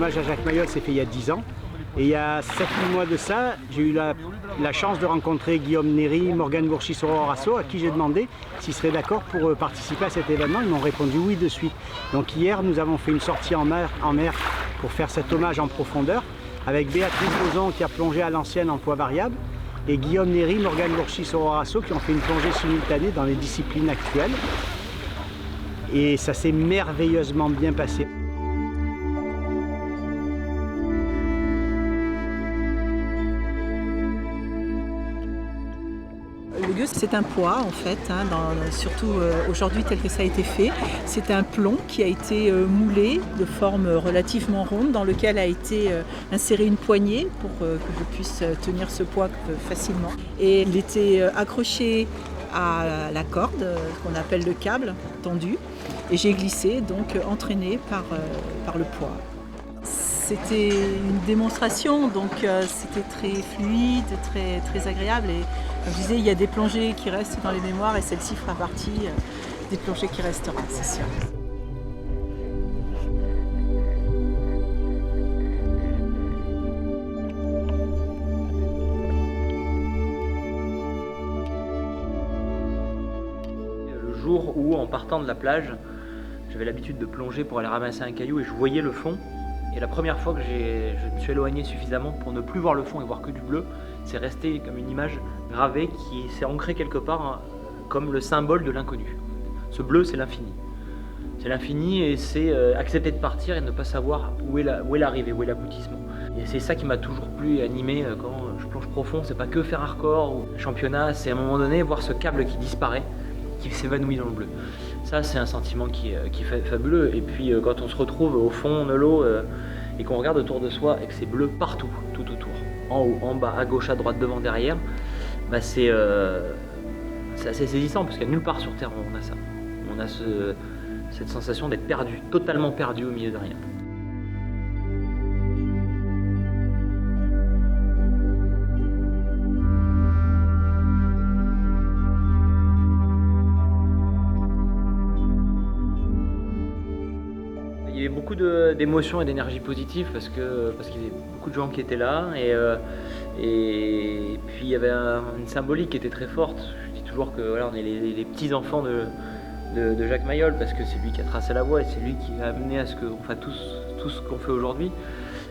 hommage à Jacques Mayol s'est fait il y a 10 ans. Et il y a 7-8 mois de ça, j'ai eu la chance de rencontrer Guillaume Néry, Morgane Bourchi-Sororasso, à qui j'ai demandé s'ils seraient d'accord pour participer à cet événement. Ils m'ont répondu oui de suite. Donc hier, nous avons fait une sortie en mer pour faire cet hommage en profondeur, avec Béatrice Lauzon qui a plongé à l'ancienne en poids variable, et Guillaume Néry, Morgane Bourchi-Sororasso qui ont fait une plongée simultanée dans les disciplines actuelles. Et ça s'est merveilleusement bien passé. Le gueux, c'est un poids en fait, surtout aujourd'hui tel que ça a été fait. C'est un plomb qui a été moulé de forme relativement ronde dans lequel a été insérée une poignée pour que je puisse tenir ce poids facilement. Et il était accroché à la corde qu'on appelle le câble tendu et j'ai glissé, donc entraîné par le poids. C'était une démonstration, donc c'était très fluide, très agréable. Et comme je disais, il y a des plongées qui restent dans les mémoires et celle-ci fera partie des plongées qui resteront, c'est sûr. Le jour où, en partant de la plage, j'avais l'habitude de plonger pour aller ramasser un caillou et je voyais le fond. Et la première fois que je me suis éloigné suffisamment pour ne plus voir le fond et voir que du bleu, c'est resté comme une image gravée qui s'est ancrée quelque part comme le symbole de l'inconnu. Ce bleu, c'est l'infini. C'est l'infini et c'est accepter de partir et ne pas savoir où est l'arrivée, où est l'aboutissement. Et c'est ça qui m'a toujours plu et animé quand je plonge profond. C'est pas que faire hardcore ou championnat, c'est à un moment donné voir ce câble qui disparaît, qui s'évanouit dans le bleu. Ça, c'est un sentiment qui est fabuleux. Et puis, quand on se retrouve au fond de l'eau et qu'on regarde autour de soi et que c'est bleu partout, tout autour, en haut, en bas, à gauche, à droite, devant, derrière, bah c'est assez saisissant parce qu'il n'y a nulle part sur Terre où on a ça. On a cette sensation d'être perdu, totalement perdu au milieu de rien. Il y avait beaucoup d'émotions et d'énergie positive parce qu'il y avait beaucoup de gens qui étaient là et puis il y avait une symbolique qui était très forte. Je dis toujours que voilà, on est les petits enfants de Jacques Mayol parce que c'est lui qui a tracé la voie et c'est lui qui a amené à ce qu'on fasse tout ce qu'on fait aujourd'hui.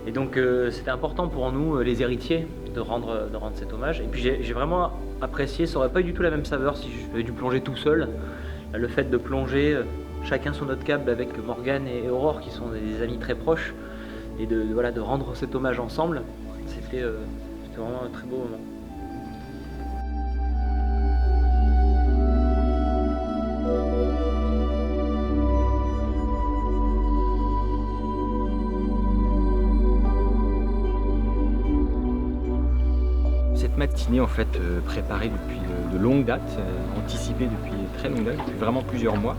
Et donc c'était important pour nous, les héritiers, de rendre cet hommage. Et puis j'ai vraiment apprécié, ça n'aurait pas eu du tout la même saveur si j'avais dû plonger tout seul. Le fait de plonger chacun sur notre câble avec Morgane et Aurore qui sont des amis très proches et de rendre cet hommage ensemble, c'était vraiment un très beau moment. Cette matinée en fait préparée depuis de longue date, anticipée depuis très longue date, depuis vraiment plusieurs mois.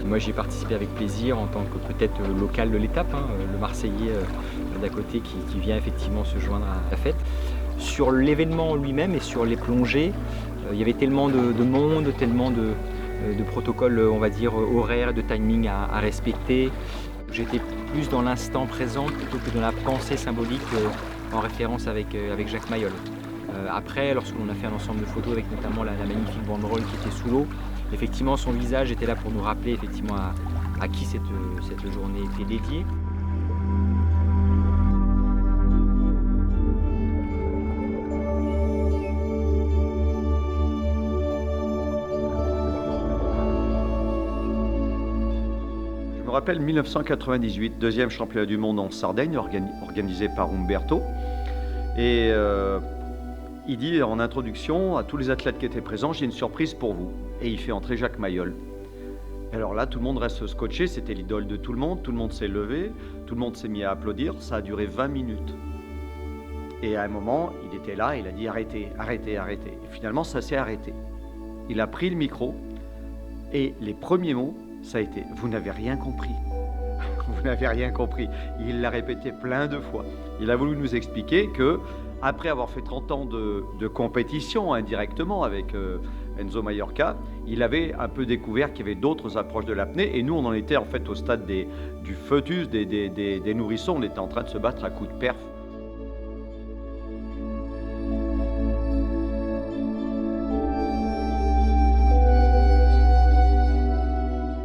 Moi j'y ai participé avec plaisir en tant que peut-être local de l'étape, le Marseillais d'à côté qui vient effectivement se joindre à la fête. Sur l'événement lui-même et sur les plongées, il y avait tellement de monde, tellement de protocoles, on va dire, horaires, de timing à respecter. J'étais plus dans l'instant présent plutôt que dans la pensée symbolique en référence avec Jacques Mayol. Après, lorsqu'on a fait un ensemble de photos avec notamment la magnifique banderole qui était sous l'eau, effectivement son visage était là pour nous rappeler effectivement à qui cette journée était dédiée. Je me rappelle 1998, deuxième championnat du monde en Sardaigne, organisé par Umberto. Et il dit en introduction à tous les athlètes qui étaient présents, j'ai une surprise pour vous. Et il fait entrer Jacques Mayol. Alors là, tout le monde reste scotché, c'était l'idole de tout le monde s'est levé, tout le monde s'est mis à applaudir, ça a duré 20 minutes. Et à un moment, il était là, il a dit arrêtez, arrêtez, arrêtez. Et finalement, ça s'est arrêté. Il a pris le micro et les premiers mots, ça a été « Vous n'avez rien compris ». Vous n'avez rien compris. Il l'a répété plein de fois. Il a voulu nous expliquer que, après avoir fait 30 ans de compétition indirectement avec Enzo Mallorca, il avait un peu découvert qu'il y avait d'autres approches de l'apnée et nous on en était en fait au stade du foetus, des nourrissons, on était en train de se battre à coups de perf.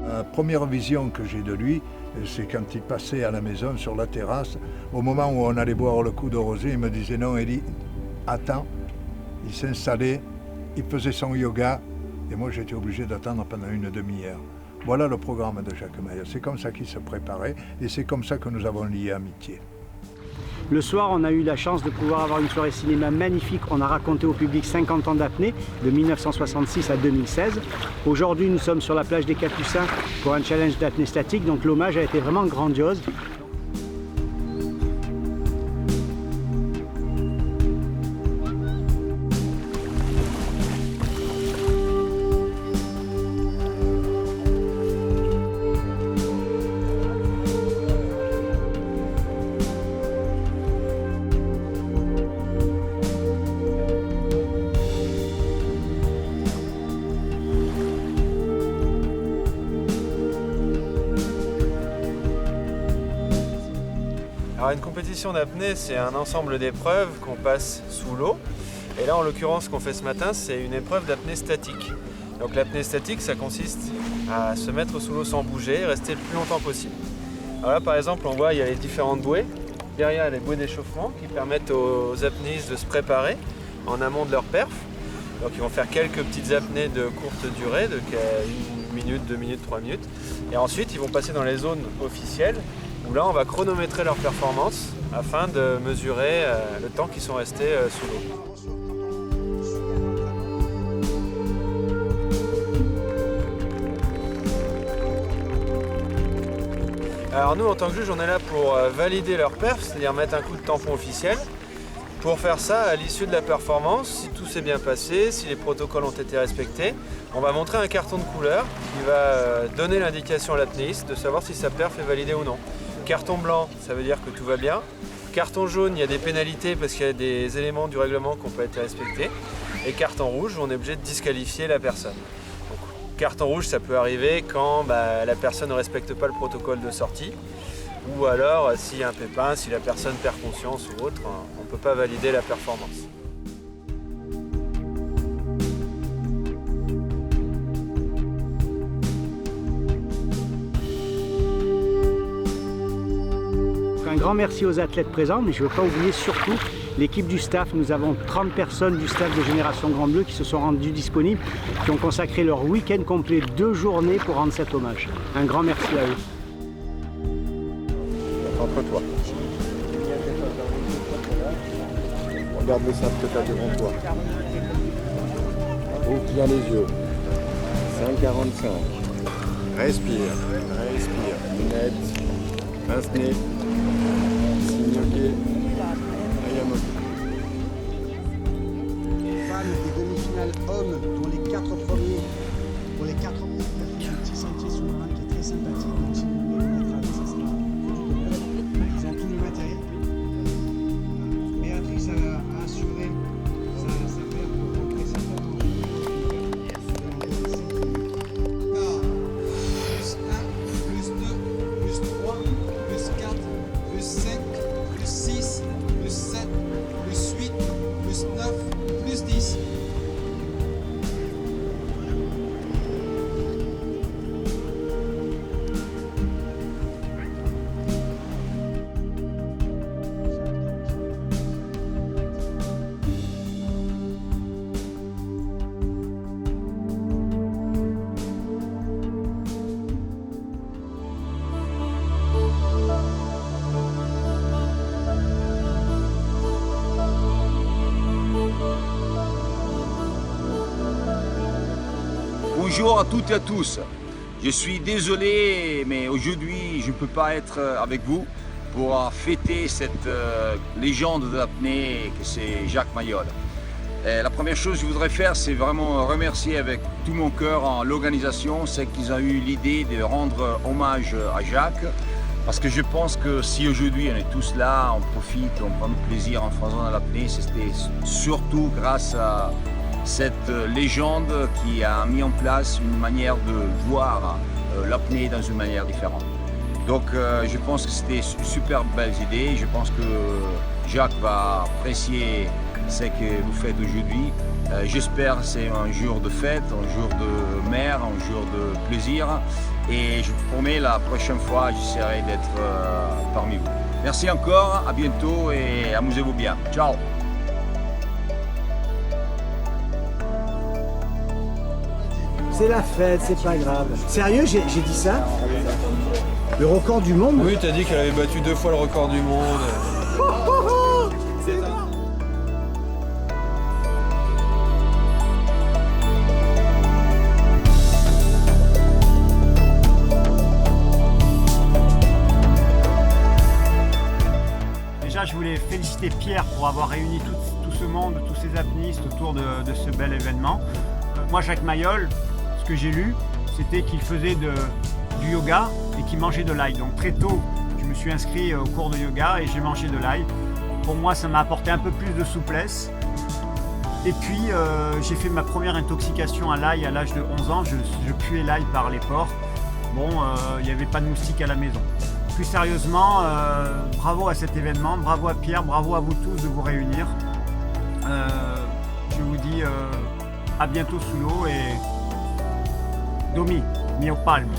La première vision que j'ai de lui, c'est quand il passait à la maison sur la terrasse, au moment où on allait boire le coup de rosé, il me disait non Elie, attends, il s'installait, il faisait son yoga et moi j'étais obligé d'attendre pendant une demi-heure. Voilà le programme de Jacques Mayol, c'est comme ça qu'il se préparait et c'est comme ça que nous avons lié amitié. Le soir, on a eu la chance de pouvoir avoir une soirée cinéma magnifique. On a raconté au public 50 ans d'apnée, de 1966 à 2016. Aujourd'hui, nous sommes sur la plage des Capucins pour un challenge d'apnée statique, donc l'hommage a été vraiment grandiose. Alors une compétition d'apnée, c'est un ensemble d'épreuves qu'on passe sous l'eau. Et là, en l'occurrence, ce qu'on fait ce matin, c'est une épreuve d'apnée statique. Donc l'apnée statique, ça consiste à se mettre sous l'eau sans bouger et rester le plus longtemps possible. Alors là, par exemple, on voit il y a les différentes bouées. Derrière, il y a les bouées d'échauffement qui permettent aux apnéistes de se préparer en amont de leur perf. Donc ils vont faire quelques petites apnées de courte durée, de 1 minute, 2 minutes, 3 minutes. Et ensuite, ils vont passer dans les zones officielles où là, on va chronométrer leur performance afin de mesurer le temps qu'ils sont restés sous l'eau. Alors nous, en tant que juge, on est là pour valider leur perf, c'est-à-dire mettre un coup de tampon officiel. Pour faire ça, à l'issue de la performance, si tout s'est bien passé, si les protocoles ont été respectés, on va montrer un carton de couleur qui va donner l'indication à l'apnéiste de savoir si sa perf est validée ou non. Carton blanc, ça veut dire que tout va bien. Carton jaune, il y a des pénalités parce qu'il y a des éléments du règlement qui n'ont pas été respectés. Et carton rouge, on est obligé de disqualifier la personne. Donc, carton rouge, ça peut arriver quand la personne ne respecte pas le protocole de sortie. Ou alors, s'il y a un pépin, si la personne perd conscience ou autre, on ne peut pas valider la performance. Un grand merci aux athlètes présents, mais je ne veux pas oublier surtout l'équipe du staff. Nous avons 30 personnes du staff de Génération Grand Bleu qui se sont rendues disponibles, qui ont consacré leur week-end complet, 2 journées pour rendre cet hommage. Un grand merci à eux. Entre toi. Regarde le sable que tu as devant toi. Ouvre bien les yeux. 5,45. Respire. Respire. Lunettes. Pince-nez. Signe OK. Ayam OK. Femmes et demi-finale hommes pour les 4 premiers. Pour les 4 premiers, il y a un petit sentier sous-marin qui est très sympathique. Donc si vous voulez vous mettre avec, ça sera. Ils ont tout le matériel. Béatrice a assuré sa paire pour rentrer certainement. Plus 1, plus 2, plus 3, plus 4, plus 5, plus 6, plus 7, plus 8, plus 9, plus 10. Bonjour à toutes et à tous. Je suis désolé, mais aujourd'hui je ne peux pas être avec vous pour fêter cette légende de l'apnée que c'est Jacques Mayol. La première chose que je voudrais faire, c'est vraiment remercier avec tout mon cœur l'organisation, c'est qu'ils ont eu l'idée de rendre hommage à Jacques. Parce que je pense que si aujourd'hui on est tous là, on profite, on prend du plaisir en faisant l'apnée, c'était surtout grâce cette légende qui a mis en place une manière de voir l'apnée dans une manière différente. Donc je pense que c'était super belles idées. Je pense que Jacques va apprécier ce que vous faites aujourd'hui. J'espère que c'est un jour de fête, un jour de mer, un jour de plaisir. Et je vous promets, la prochaine fois, j'essaierai d'être parmi vous. Merci encore, à bientôt et amusez-vous bien. Ciao! C'est la fête, c'est pas grave. Sérieux, j'ai dit ça? Le record du monde? Oui, t'as dit qu'elle avait battu 2 fois le record du monde. Déjà, je voulais féliciter Pierre pour avoir réuni tout ce monde, tous ces apnéistes autour de ce bel événement. Moi, Jacques Mayol, ce que j'ai lu, c'était qu'il faisait du yoga et qu'il mangeait de l'ail. Donc très tôt, je me suis inscrit au cours de yoga et j'ai mangé de l'ail. Pour moi, ça m'a apporté un peu plus de souplesse. Et puis, j'ai fait ma première intoxication à l'ail à l'âge de 11 ans. Je puais l'ail par les pores. Bon, il n'y avait pas de moustiques à la maison. Plus sérieusement, bravo à cet événement, bravo à Pierre, bravo à vous tous de vous réunir. Je vous dis à bientôt sous l'eau et Domi, mio palmo.